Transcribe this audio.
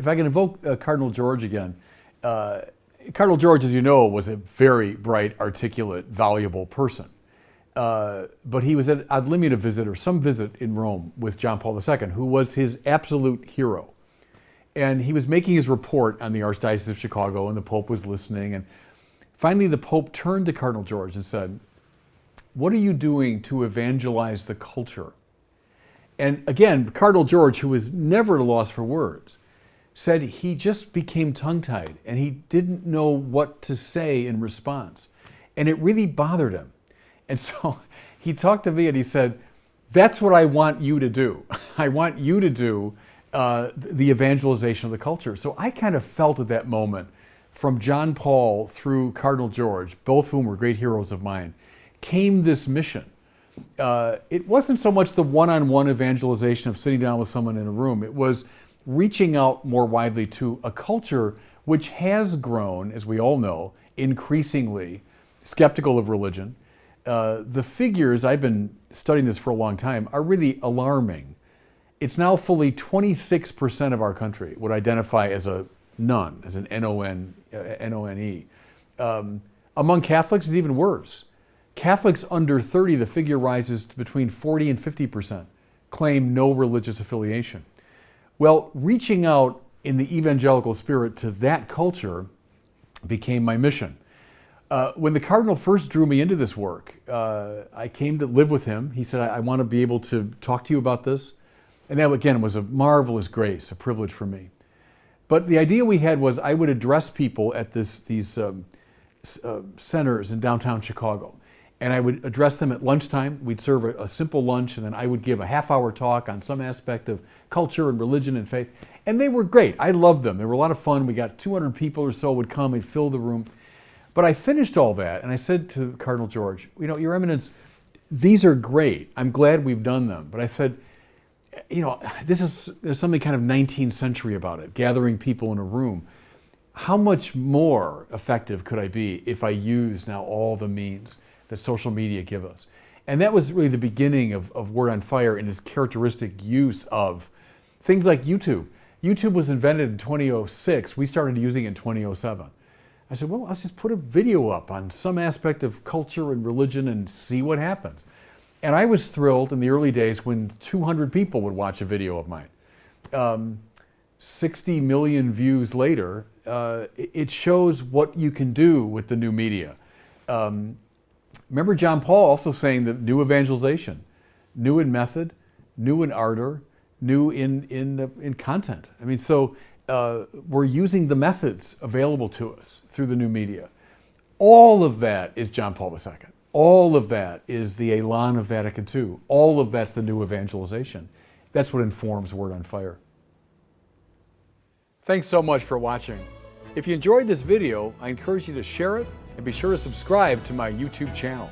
I can invoke Cardinal George again. Cardinal George, as you know, was a very bright, articulate, valuable person. But he was at ad limina visit, or some visit in Rome with John Paul II, who was his absolute hero. And he was making his report on the Archdiocese of Chicago, and the Pope was listening. And finally, the Pope turned to Cardinal George and said, "What are you doing to evangelize the culture?" And again, Cardinal George, who was never at a loss for words, said he just became tongue-tied and he didn't know what to say in response. And it really bothered him. And so he talked to me and he said, "That's what I want you to do. I want you to do the evangelization of the culture." So I kind of felt at that moment, from John Paul through Cardinal George, both of whom were great heroes of mine, came this mission. It wasn't so much the one-on-one evangelization of sitting down with someone in a room. It was reaching out more widely to a culture which has grown, as we all know, increasingly skeptical of religion. The figures, I've been studying this for a long time, are really alarming. It's now fully 26% of our country would identify as a none, as an N-O-N-E. Among Catholics, it's even worse. Catholics under 30, the figure rises to between 40 and 50%, claim no religious affiliation. Well, reaching out in the evangelical spirit to that culture became my mission. When the Cardinal first drew me into this work, I came to live with him. He said, I want to be able to talk to you about this. And that, again, was a marvelous grace, a privilege for me. But the idea we had was I would address people at these centers in downtown Chicago. And I would address them at lunchtime. We'd serve a simple lunch, and then I would give a half-hour talk on some aspect of culture and religion and faith. And they were great. I loved them. They were a lot of fun. We got 200 people or so would come and fill the room. But I finished all that, and I said to Cardinal George, "You know, Your Eminence, these are great. I'm glad we've done them." But I said, "You know, there's something kind of 19th century about it, gathering people in a room. How much more effective could I be if I used now all the means that social media give us?" And that was really the beginning of Word on Fire in its characteristic use of things like YouTube. YouTube was invented in 2006. We started using it in 2007. I said, well, let's just put a video up on some aspect of culture and religion and see what happens. And I was thrilled in the early days when 200 people would watch a video of mine. 60 million views later, it shows what you can do with the new media. Remember John Paul also saying that new evangelization, new in method, new in ardor, new in content. I mean, so we're using the methods available to us through the new media. All of that is John Paul II. All of that is the elan of Vatican II. All of that's the new evangelization. That's what informs Word on Fire. Thanks so much for watching. If you enjoyed this video, I encourage you to share it and be sure to subscribe to my YouTube channel.